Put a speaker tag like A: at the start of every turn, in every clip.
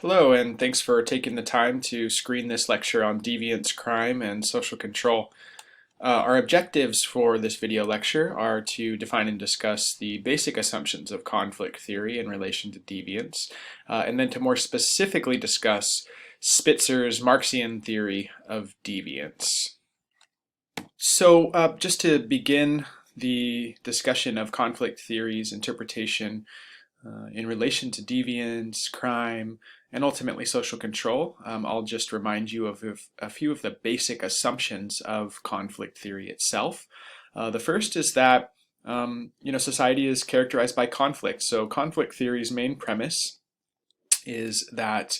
A: Hello, and thanks for taking the time to screen this lecture on deviance, crime, and social control. Our objectives for this video lecture are to define and discuss the basic assumptions of conflict theory in relation to deviance, and then to more specifically discuss Spitzer's Marxian theory of deviance. So just to begin the discussion of conflict theory's interpretation in relation to deviance, crime, and ultimately social control, I'll just remind you of a few of the basic assumptions of conflict theory itself. The first is that society is characterized by conflict. So conflict theory's main premise is that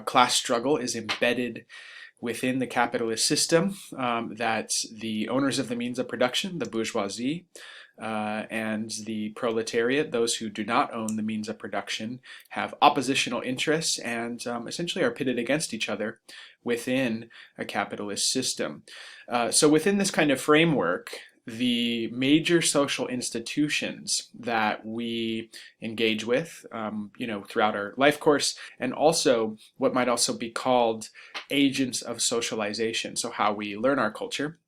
A: class struggle is embedded within the capitalist system, that the owners of the means of production, the bourgeoisie, and the proletariat, those who do not own the means of production, have oppositional interests and essentially are pitted against each other within a capitalist system. So within this kind of framework, the major social institutions that we engage with, throughout our life course, and also what might also be called agents of socialization, so how we learn our culture,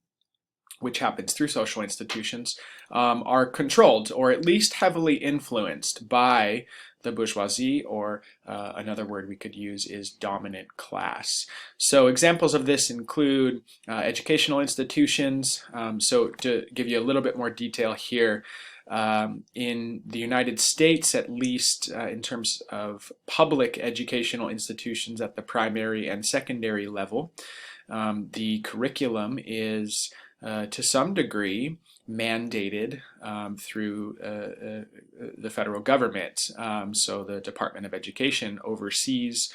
A: which happens through social institutions, are controlled or at least heavily influenced by the bourgeoisie, or another word we could use is dominant class. So examples of this include educational institutions. So to give you a little bit more detail here, in the United States, at least in terms of public educational institutions at the primary and secondary level, the curriculum is to some degree mandated through the federal government. So the Department of Education oversees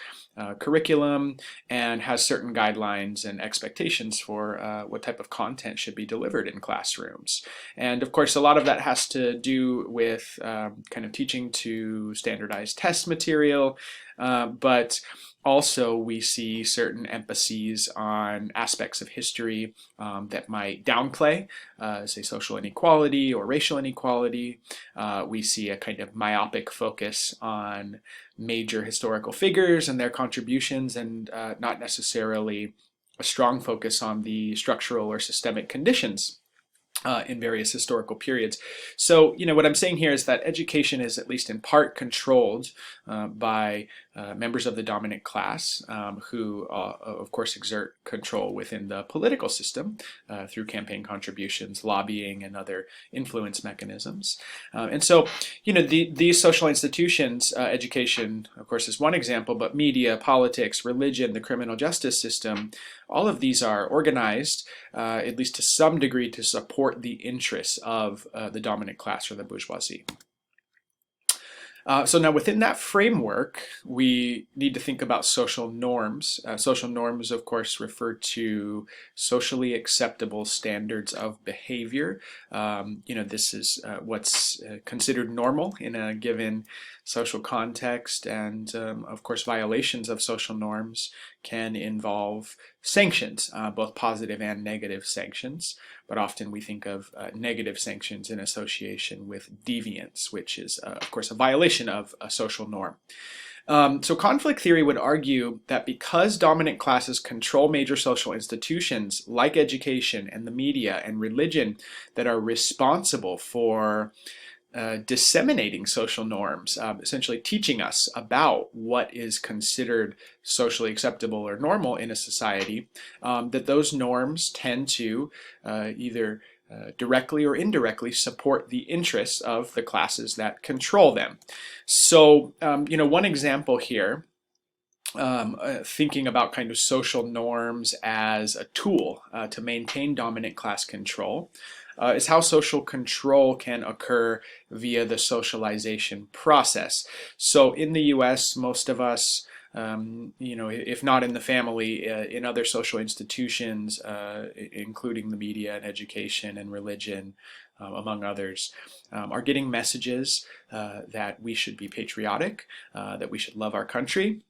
A: curriculum and has certain guidelines and expectations for what type of content should be delivered in classrooms. And of course, a lot of that has to do with kind of teaching to standardized test material, but also, we see certain emphases on aspects of history that might downplay, say, social inequality or racial inequality. We see a kind of myopic focus on major historical figures and their contributions, and not necessarily a strong focus on the structural or systemic conditions in various historical periods. So, what I'm saying here is that education is at least in part controlled by members of the dominant class, who, of course, exert control within the political system through campaign contributions, lobbying, and other influence mechanisms. And so, these social institutions, education, of course, is one example, but media, politics, religion, the criminal justice system, all of these are organized, at least to some degree, to support the interests of the dominant class or the bourgeoisie. So now within that framework, we need to think about social norms. Social norms, of course, refer to socially acceptable standards of behavior. This is what's considered normal in a given social context, and of course, violations of social norms can involve sanctions, both positive and negative sanctions. But often we think of negative sanctions in association with deviance, which is, of course, a violation of a social norm. So conflict theory would argue that because dominant classes control major social institutions like education and the media and religion that are responsible for disseminating social norms, essentially teaching us about what is considered socially acceptable or normal in a society, that those norms tend to either directly or indirectly support the interests of the classes that control them. So, one example here, thinking about kind of social norms as a tool to maintain dominant class control, is how social control can occur via the socialization process. So in the US, most of us, if not in the family, in other social institutions, including the media and education and religion, among others, are getting messages that we should be patriotic, that we should love our country,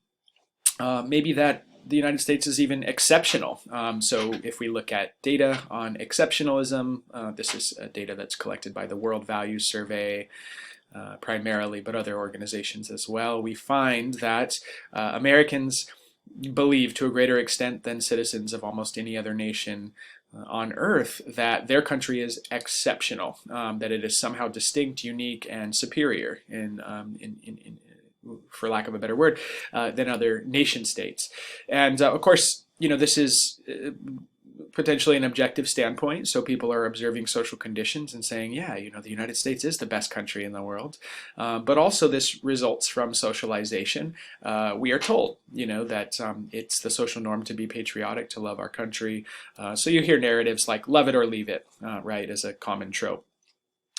A: maybe that the United States is even exceptional. So if we look at data on exceptionalism, this is data that's collected by the World Values Survey, primarily, but other organizations as well, we find that Americans believe to a greater extent than citizens of almost any other nation on earth that their country is exceptional, that it is somehow distinct, unique, and superior for lack of a better word, than other nation states. And of course, this is potentially an objective standpoint. So people are observing social conditions and saying, yeah, the United States is the best country in the world. But also this results from socialization. We are told, that it's the social norm to be patriotic, to love our country. So you hear narratives like love it or leave it, right, as a common trope.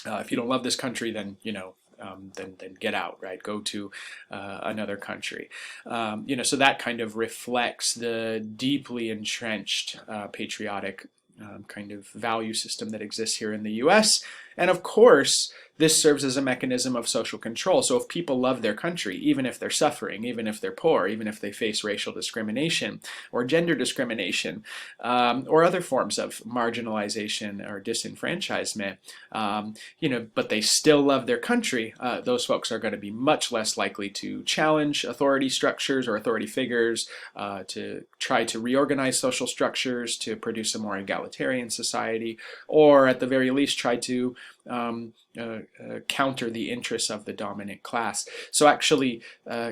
A: If you don't love this country, then, then get out, right? Go to another country. So that kind of reflects the deeply entrenched patriotic kind of value system that exists here in the US. And of course, this serves as a mechanism of social control. So if people love their country, even if they're suffering, even if they're poor, even if they face racial discrimination or gender discrimination, or other forms of marginalization or disenfranchisement, but they still love their country, those folks are going to be much less likely to challenge authority structures or authority figures, to try to reorganize social structures to produce a more egalitarian society, or at the very least try to counter the interests of the dominant class. So actually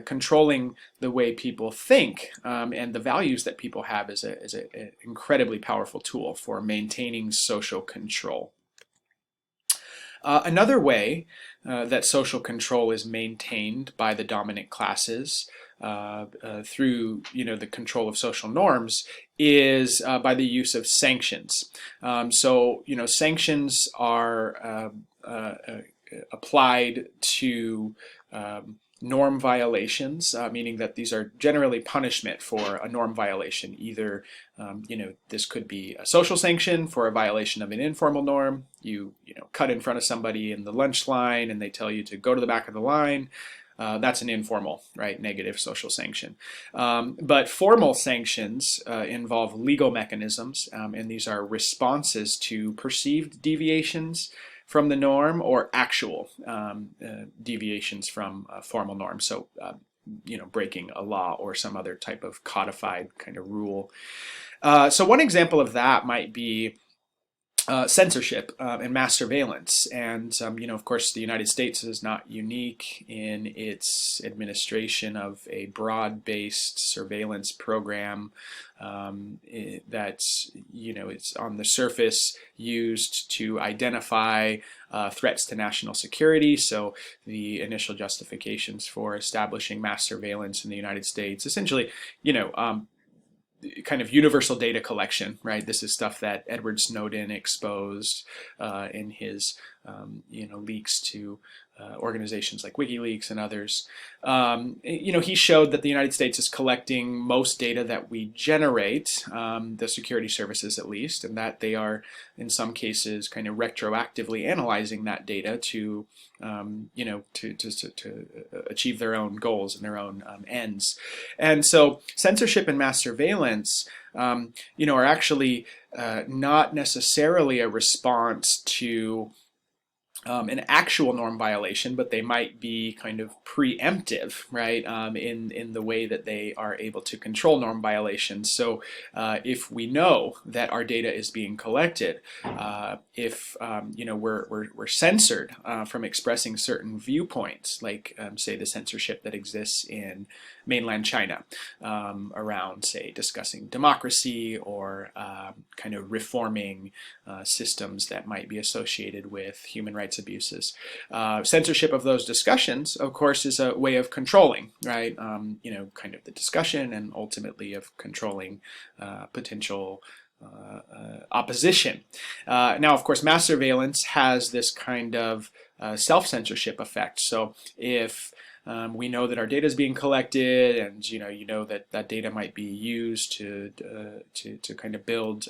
A: controlling the way people think and the values that people have is an incredibly powerful tool for maintaining social control. Another way that social control is maintained by the dominant classes through the control of social norms is by the use of sanctions. So sanctions are applied to norm violations, meaning that these are generally punishment for a norm violation. Either, this could be a social sanction for a violation of an informal norm. You cut in front of somebody in the lunch line and they tell you to go to the back of the line. That's an informal, right, negative social sanction. But formal sanctions involve legal mechanisms, and these are responses to perceived deviations from the norm or actual deviations from formal norms. So, breaking a law or some other type of codified kind of rule. So one example of that might be censorship and mass surveillance. And, of course, the United States is not unique in its administration of a broad-based surveillance program that's, it's on the surface used to identify threats to national security. So the initial justifications for establishing mass surveillance in the United States, essentially, kind of universal data collection, right? This is stuff that Edward Snowden exposed in his, leaks to organizations like WikiLeaks and others. He showed that the United States is collecting most data that we generate, the security services at least, and that they are, in some cases, kind of retroactively analyzing that data to achieve their own goals and their own ends. And so censorship and mass surveillance, are actually not necessarily a response to an actual norm violation, but they might be kind of preemptive, right, in the way that they are able to control norm violations. So if we know that our data is being collected, if we're censored from expressing certain viewpoints, like say the censorship that exists in mainland China around, say, discussing democracy or kind of reforming systems that might be associated with human rights abuses. Censorship of those discussions, of course, is a way of controlling, right? Kind of the discussion and ultimately of controlling potential opposition. Now, of course, mass surveillance has this kind of self-censorship effect. So if we know that our data is being collected, and that that data might be used to kind of build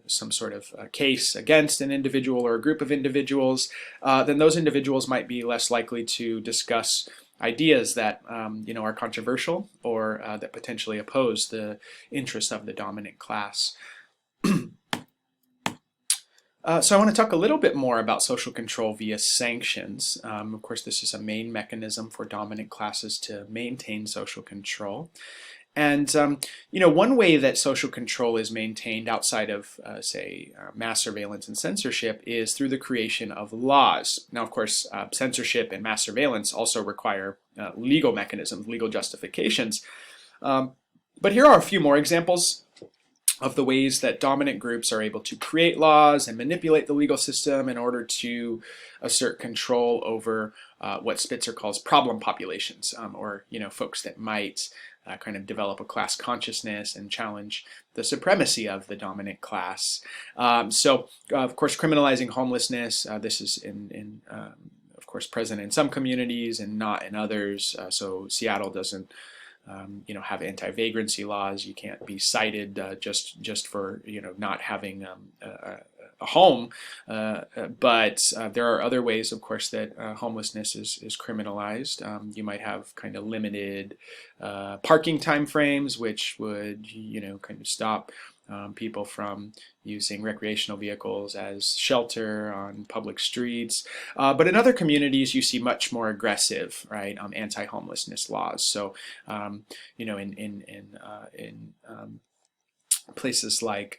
A: some sort of case against an individual or a group of individuals, then those individuals might be less likely to discuss ideas that are controversial or that potentially oppose the interests of the dominant class. So I want to talk a little bit more about social control via sanctions. Of course, this is a main mechanism for dominant classes to maintain social control. And one way that social control is maintained outside of, say, mass surveillance and censorship is through the creation of laws. Now, of course, censorship and mass surveillance also require legal mechanisms, legal justifications. But here are a few more examples of the ways that dominant groups are able to create laws and manipulate the legal system in order to assert control over what Spitzer calls problem populations, or folks that might kind of develop a class consciousness and challenge the supremacy of the dominant class. Of course, criminalizing homelessness, this is of course, present in some communities and not in others. So Seattle doesn't have anti-vagrancy laws. You can't be cited just for not having a home, but there are other ways, of course, that homelessness is criminalized. You might have kind of limited parking time frames, which would kind of stop people from using recreational vehicles as shelter on public streets. But in other communities, you see much more aggressive, right, anti-homelessness laws. So, in places like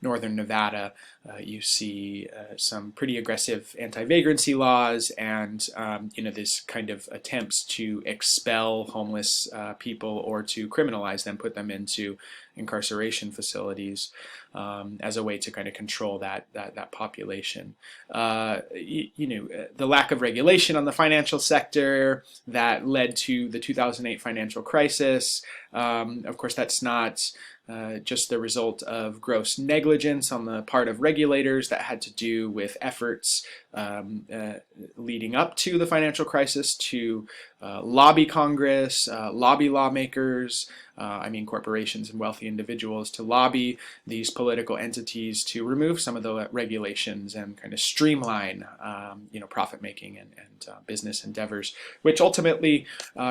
A: northern Nevada, you see some pretty aggressive anti-vagrancy laws, and this kind of attempts to expel homeless people or to criminalize them, put them into incarceration facilities as a way to kind of control that population. The lack of regulation on the financial sector that led to the 2008 financial crisis. Of course, that's not just the result of gross negligence on the part of regulators. That had to do with efforts leading up to the financial crisis to lobby Congress, lobby lawmakers, corporations and wealthy individuals, to lobby these political entities to remove some of the regulations and kind of streamline, profit making and business endeavors, which ultimately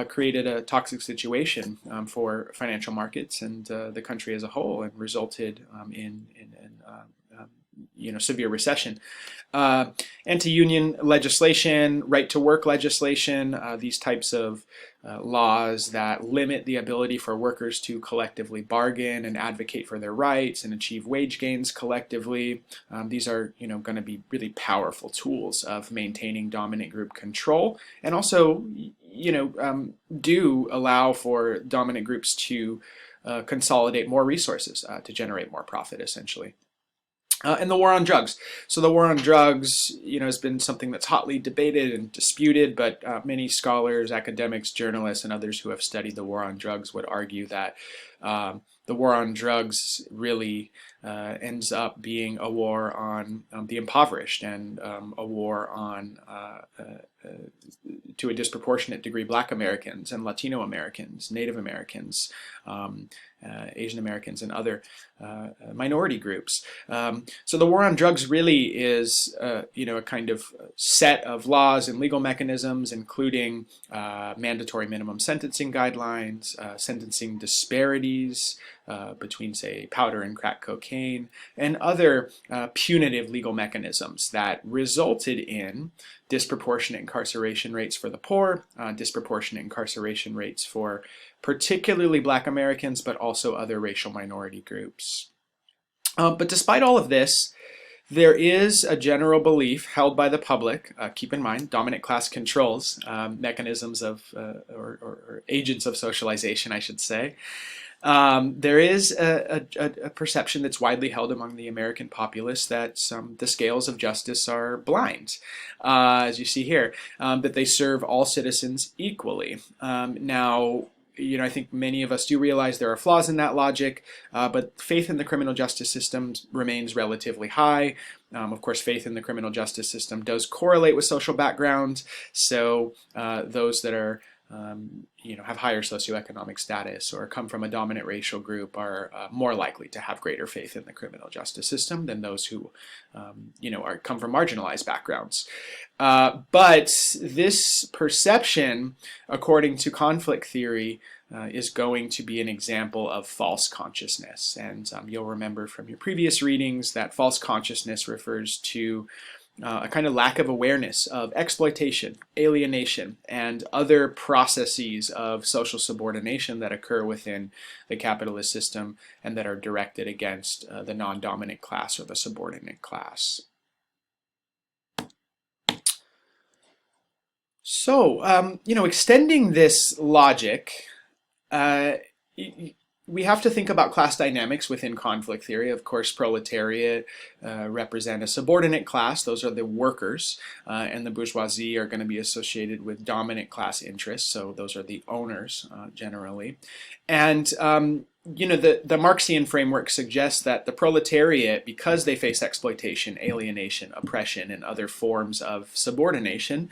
A: created a toxic situation for financial markets and the country as a whole, and resulted in severe recession. Anti-union legislation, right-to-work legislation, these types of laws that limit the ability for workers to collectively bargain and advocate for their rights and achieve wage gains collectively. These are, going to be really powerful tools of maintaining dominant group control, and also, do allow for dominant groups to consolidate more resources to generate more profit, essentially. And the war on drugs. So the war on drugs, has been something that's hotly debated and disputed, but many scholars, academics, journalists, and others who have studied the war on drugs would argue that the war on drugs really ends up being a war on the impoverished, and a war on, to a disproportionate degree, Black Americans and Latino Americans, Native Americans, Asian Americans, and other minority groups. So the war on drugs really is, a kind of set of laws and legal mechanisms, including mandatory minimum sentencing guidelines, sentencing disparities between, say, powder and crack cocaine, and other punitive legal mechanisms that resulted in disproportionate incarceration rates for the poor, disproportionate incarceration rates for particularly Black Americans, but also other racial minority groups. But despite all of this, there is a general belief held by the public, keep in mind, dominant class controls mechanisms of, or agents of socialization, I should say. There is a perception that's widely held among the American populace that the scales of justice are blind, as you see here, that they serve all citizens equally. Now, I think many of us do realize there are flaws in that logic, but faith in the criminal justice system remains relatively high. Of course, faith in the criminal justice system does correlate with social background, so those that are have higher socioeconomic status or come from a dominant racial group are more likely to have greater faith in the criminal justice system than those who, come from marginalized backgrounds. But this perception, according to conflict theory, is going to be an example of false consciousness. And you'll remember from your previous readings that false consciousness refers to a kind of lack of awareness of exploitation, alienation, and other processes of social subordination that occur within the capitalist system and that are directed against the non-dominant class or the subordinate class. So, extending this logic, we have to think about class dynamics within conflict theory. Of course, proletariat represent a subordinate class. Those are the workers, and the bourgeoisie are going to be associated with dominant class interests. So those are the owners, generally. And the Marxian framework suggests that the proletariat, because they face exploitation, alienation, oppression, and other forms of subordination,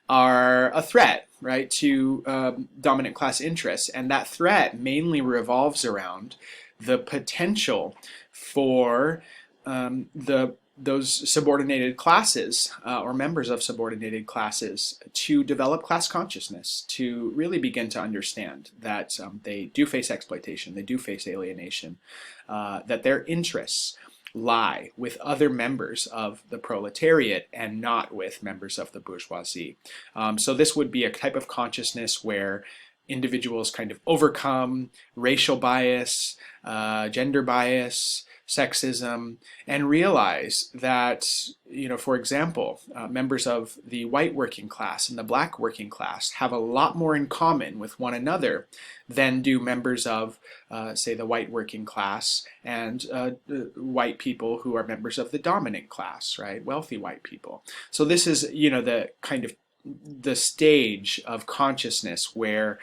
A: are a threat, right, to dominant class interests. And that threat mainly revolves around the potential for those subordinated classes or members of subordinated classes to develop class consciousness, to really begin to understand that they do face exploitation, they do face alienation, that their interests lie with other members of the proletariat and not with members of the bourgeoisie. So this would be a type of consciousness where individuals kind of overcome racial bias, gender bias, sexism, and realize that, for example, members of the white working class and the black working class have a lot more in common with one another than do members of, say, the white working class and white people who are members of the dominant class, right? Wealthy white people. So this is, the kind of the stage of consciousness where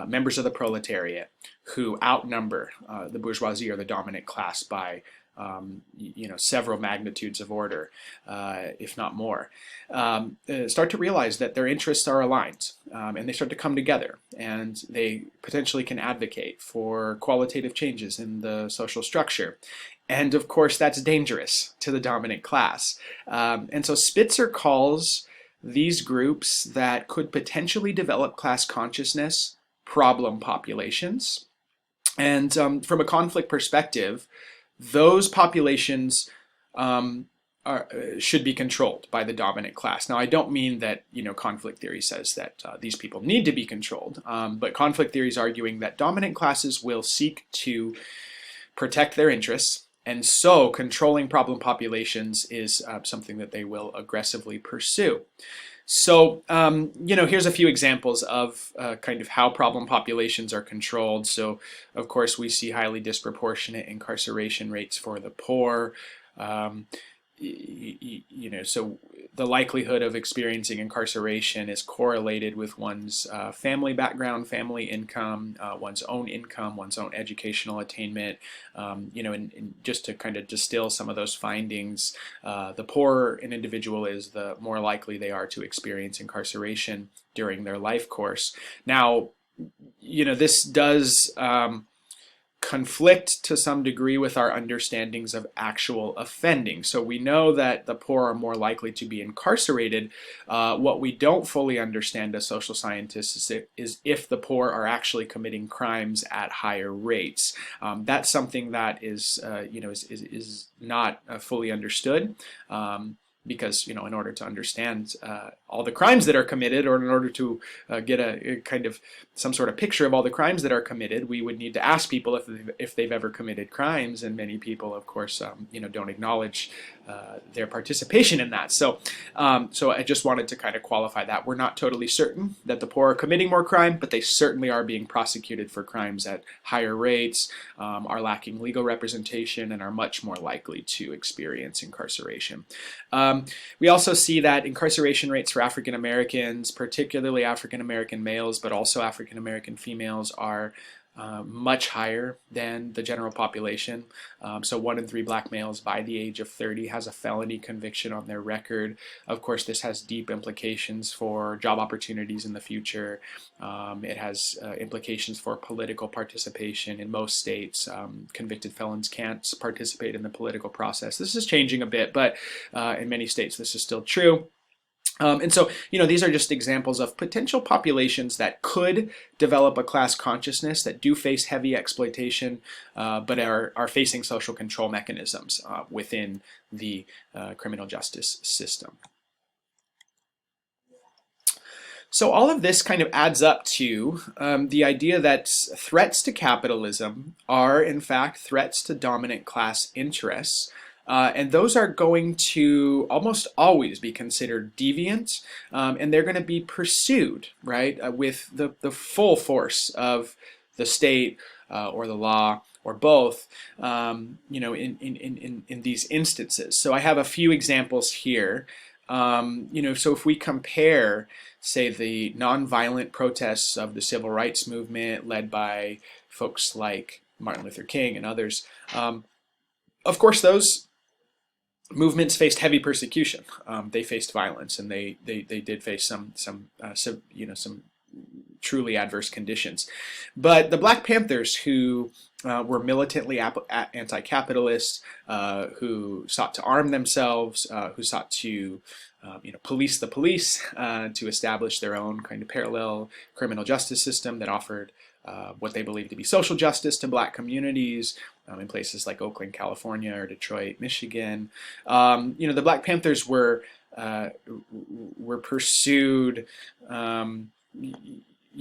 A: members of the proletariat who outnumber the bourgeoisie or the dominant class by several magnitudes of order, if not more, start to realize that their interests are aligned, and they start to come together, and they potentially can advocate for qualitative changes in the social structure. And of course, that's dangerous to the dominant class. And so Spitzer calls these groups that could potentially develop class consciousness problem populations. And from a conflict perspective, those populations should be controlled by the dominant class. Now, I don't mean that conflict theory says that these people need to be controlled, but conflict theory is arguing that dominant classes will seek to protect their interests, and so controlling problem populations is something that they will aggressively pursue. So, here's a few examples of kind of how problem populations are controlled. So, of course, we see highly disproportionate incarceration rates for the poor. So the likelihood of experiencing incarceration is correlated with one's family background, family income, one's own educational attainment. And just to kind of distill some of those findings, the poorer an individual is, the more likely they are to experience incarceration during their life course. Now, this does conflict to some degree with our understandings of actual offending. So we know that the poor are more likely to be incarcerated. What we don't fully understand as social scientists is if the poor are actually committing crimes at higher rates. That's something that is not fully understood. Because, in order to understand all the crimes that are committed, or in order to get a kind of some sort of picture of all the crimes that are committed, we would need to ask people if they've ever committed crimes, and many people, of course, don't acknowledge their participation in that. So I just wanted to kind of qualify that. We're not totally certain that the poor are committing more crime, but they certainly are being prosecuted for crimes at higher rates, are lacking legal representation, and are much more likely to experience incarceration. We also see that incarceration rates for African Americans, particularly African American males, but also African American females, are much higher than the general population. So 1 in 3 black males by the age of 30 has a felony conviction on their record. Of course, this has deep implications for job opportunities in the future. It has implications for political participation in most states. Convicted felons can't participate in the political process. This is changing a bit, but in many states this is still true. And so, these are just examples of potential populations that could develop a class consciousness, that do face heavy exploitation, but are facing social control mechanisms within the criminal justice system. So all of this kind of adds up to the idea that threats to capitalism are, in fact, threats to dominant class interests. And those are going to almost always be considered deviant, and they're going to be pursued, right, with the full force of the state or the law or both, in these instances. So I have a few examples here. So if we compare, say, the nonviolent protests of the civil rights movement led by folks like Martin Luther King and others, of course, those movements faced heavy persecution. They faced violence, and they did face some truly adverse conditions. But the Black Panthers, who were militantly anti-capitalist, who sought to arm themselves, who sought to police the police, to establish their own kind of parallel criminal justice system that offered what they believed to be social justice to black communities in places like Oakland, California, or Detroit, Michigan. The Black Panthers were pursued,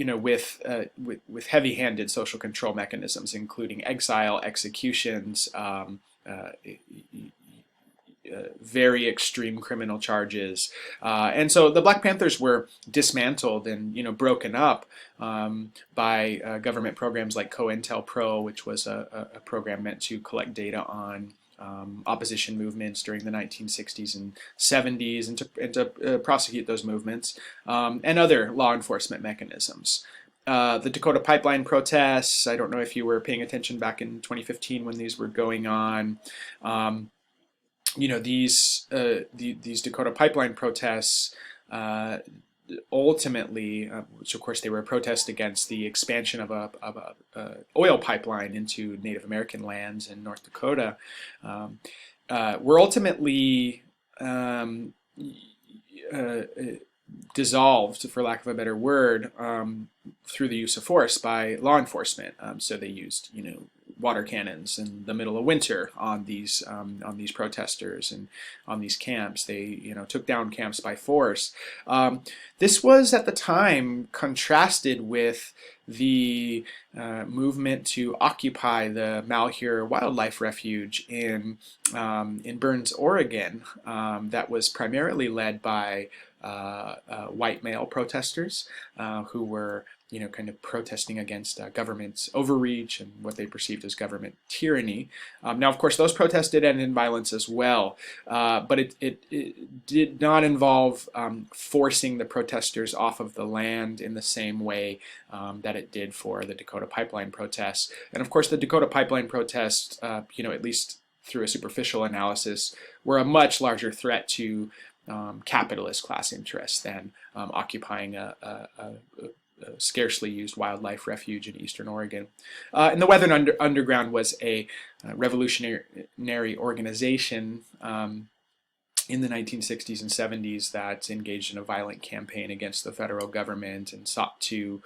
A: with heavy-handed social control mechanisms, including exile, executions, very extreme criminal charges, and so the Black Panthers were dismantled and broken up by government programs like COINTELPRO, which was a program meant to collect data on opposition movements during the 1960s and 70s, and to prosecute those movements, and other law enforcement mechanisms. The Dakota Pipeline protests, I don't know if you were paying attention back in 2015 when these were going on. These Dakota Pipeline protests ultimately, which of course they were a protest against the expansion of a oil pipeline into Native American lands in North Dakota, were ultimately dissolved, for lack of a better word, through the use of force by law enforcement. So they used, water cannons in the middle of winter on these protesters and on these camps. They took down camps by force. This was at the time contrasted with the movement to occupy the Malheur Wildlife Refuge in Burns, Oregon, that was primarily led by white male protesters who were kind of protesting against government's overreach and what they perceived as government tyranny. Now, of course, those protests did end in violence as well, but it did not involve forcing the protesters off of the land in the same way that it did for the Dakota Pipeline protests. And of course, the Dakota Pipeline protests, at least through a superficial analysis, were a much larger threat to capitalist class interests than occupying a scarcely used wildlife refuge in eastern Oregon. And the Weather Underground was a revolutionary organization in the 1960s and 70s that engaged in a violent campaign against the federal government and sought to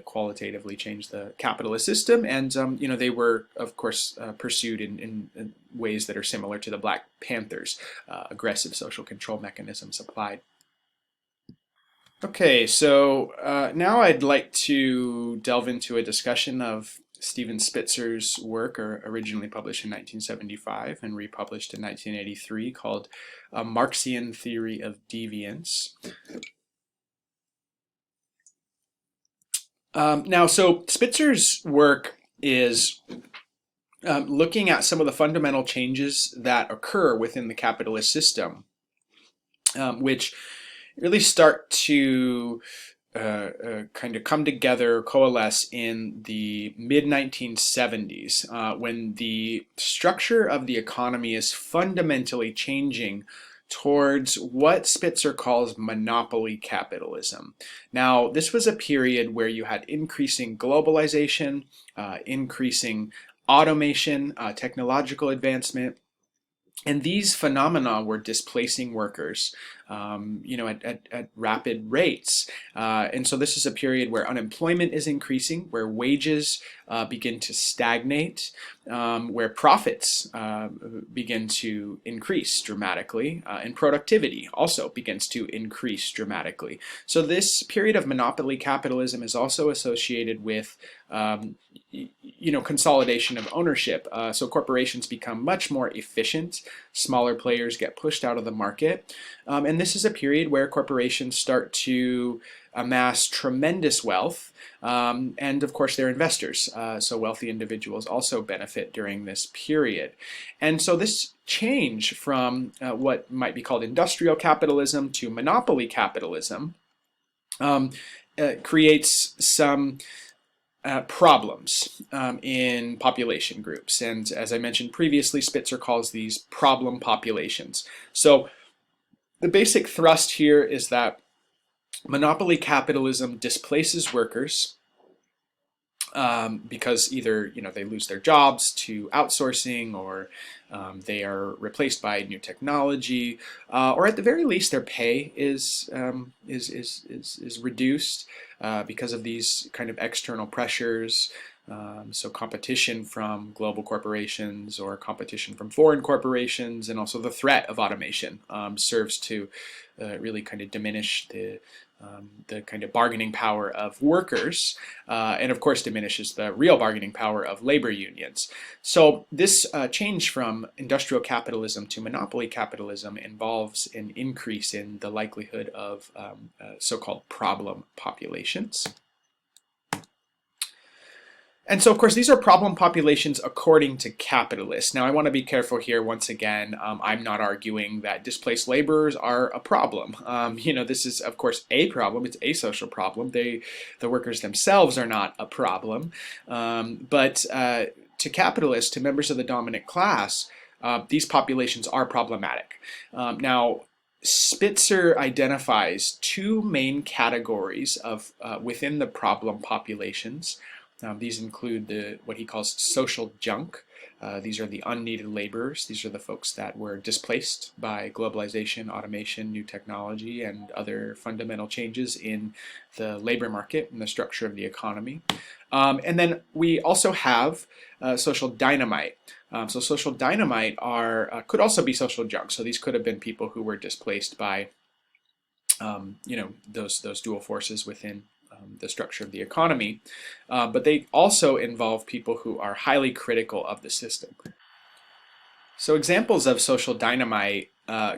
A: qualitatively change the capitalist system. And they were, of course, pursued in ways that are similar to the Black Panthers. Aggressive social control mechanisms applied. Okay, so now I'd like to delve into a discussion of Stephen Spitzer's work, originally published in 1975 and republished in 1983, called A Marxian Theory of Deviance. So Spitzer's work is looking at some of the fundamental changes that occur within the capitalist system, which really start to kind of come together, coalesce in the mid-1970s, when the structure of the economy is fundamentally changing towards what Spitzer calls monopoly capitalism. Now, this was a period where you had increasing globalization, increasing automation, technological advancement, and these phenomena were displacing workers, at rapid rates. And so this is a period where unemployment is increasing, where wages begin to stagnate, where profits begin to increase dramatically, and productivity also begins to increase dramatically. So this period of monopoly capitalism is also associated with consolidation of ownership. So corporations become much more efficient, smaller players get pushed out of the market, and this is a period where corporations start to amass tremendous wealth, and of course they're investors, so wealthy individuals also benefit during this period. And so this change from what might be called industrial capitalism to monopoly capitalism creates some problems in population groups. And as I mentioned previously, Spitzer calls these problem populations. So the basic thrust here is that monopoly capitalism displaces workers because either they lose their jobs to outsourcing, or they are replaced by new technology, or at the very least their pay is reduced because of these kind of external pressures. So competition from global corporations or competition from foreign corporations, and also the threat of automation serves to really kind of diminish the kind of bargaining power of workers, and of course diminishes the real bargaining power of labor unions. So this change from industrial capitalism to monopoly capitalism involves an increase in the likelihood of so-called problem populations. And so, of course, these are problem populations according to capitalists. Now, I want to be careful here once again. I'm not arguing that displaced laborers are a problem. This is, of course, a problem. It's a social problem. The workers themselves are not a problem. But to capitalists, to members of the dominant class, these populations are problematic. Now, Spitzer identifies two main categories of within the problem populations. These include what he calls social junk. These are the unneeded laborers. These are the folks that were displaced by globalization, automation, new technology, and other fundamental changes in the labor market and the structure of the economy. And then we also have social dynamite. So social dynamite could also be social junk. So these could have been people who were displaced by those dual forces within the structure of the economy, but they also involve people who are highly critical of the system. So examples of social dynamite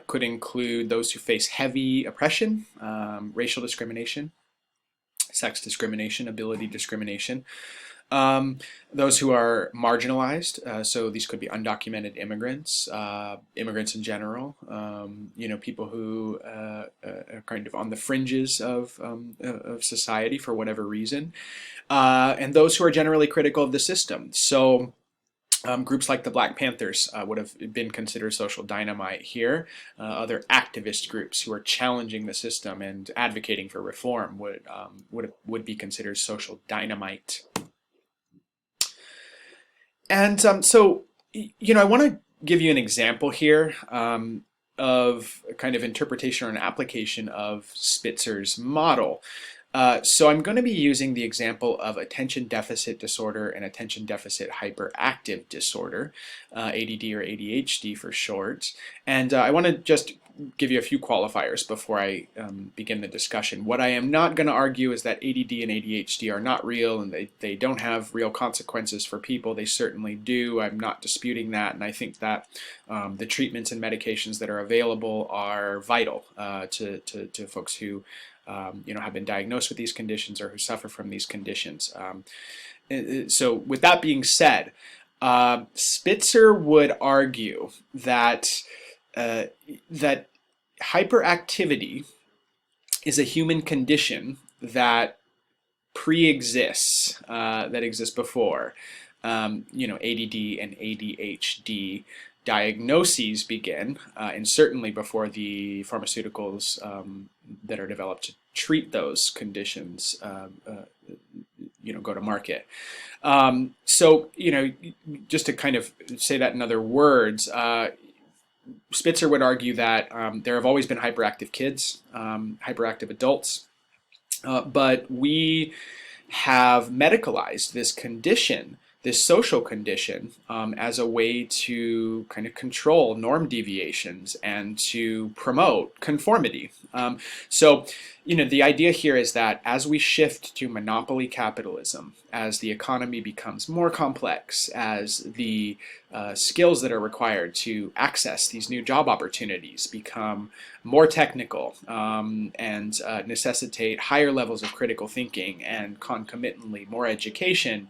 A: could include those who face heavy oppression, racial discrimination, sex discrimination, ability discrimination, those who are marginalized, so these could be undocumented immigrants, immigrants in general, people who are kind of on the fringes of society for whatever reason, and those who are generally critical of the system. So groups like the Black Panthers would have been considered social dynamite here. Other activist groups who are challenging the system and advocating for reform would be considered social dynamite. And so, I want to give you an example here of a kind of interpretation or an application of Spitzer's model. So I'm going to be using the example of attention deficit disorder and attention deficit hyperactive disorder, ADD or ADHD for short. And I want to just give you a few qualifiers before I begin the discussion. What I am not going to argue is that ADD and ADHD are not real and they don't have real consequences for people. They certainly do. I'm not disputing that, and I think that the treatments and medications that are available are vital to folks who have been diagnosed with these conditions or who suffer from these conditions. So with that being said, Spitzer would argue that that hyperactivity is a human condition that pre-exists, that exists before, ADD and ADHD diagnoses begin, and certainly before the pharmaceuticals that are developed to treat those conditions, go to market. So, just to kind of say that in other words, Spitzer would argue that there have always been hyperactive kids, hyperactive adults, but we have medicalized this condition, this social condition, as a way to kind of control norm deviations and to promote conformity. So, the idea here is that as we shift to monopoly capitalism, as the economy becomes more complex, as the skills that are required to access these new job opportunities become more technical and necessitate higher levels of critical thinking and concomitantly more education,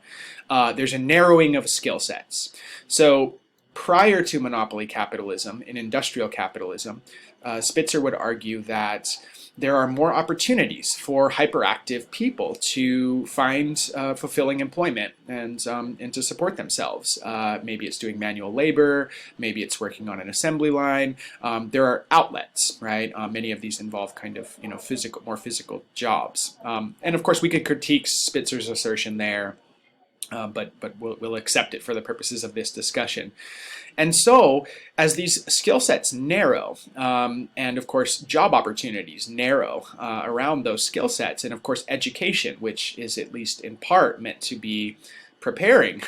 A: there's a narrowing of skill sets. So prior to monopoly capitalism, in industrial capitalism, Spitzer would argue that there are more opportunities for hyperactive people to find fulfilling employment and to support themselves. Maybe it's doing manual labor, maybe it's working on an assembly line. There are outlets, right? Many of these involve kind of more physical jobs. And of course, we could critique Spitzer's assertion there. But we'll accept it for the purposes of this discussion. And so, as these skill sets narrow, and of course job opportunities narrow around those skill sets, and of course education, which is at least in part meant to be preparing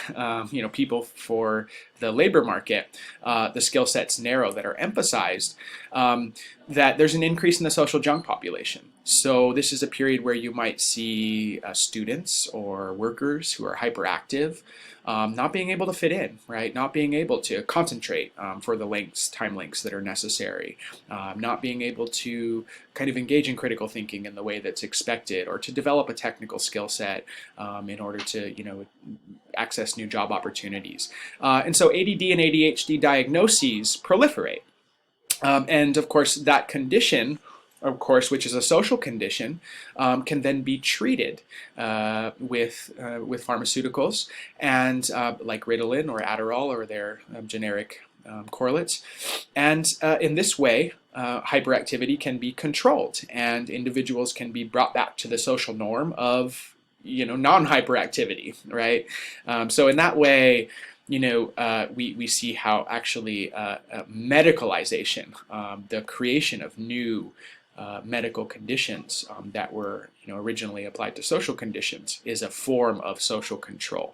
A: people for the labor market, the skill sets narrow that are emphasized, that there's an increase in the social junk population. So this is a period where you might see students or workers who are hyperactive not being able to fit in, right? Not being able to concentrate for the time lengths that are necessary, not being able to kind of engage in critical thinking in the way that's expected, or to develop a technical skill set in order to, access new job opportunities. And so ADD and ADHD diagnoses proliferate. And of course, that condition, which is a social condition, can then be treated with pharmaceuticals, and like Ritalin or Adderall or their generic correlates. And in this way, hyperactivity can be controlled, and individuals can be brought back to the social norm of non-hyperactivity, right? So in that way, we see how actually medicalization, the creation of new medical conditions that were originally applied to social conditions, is a form of social control.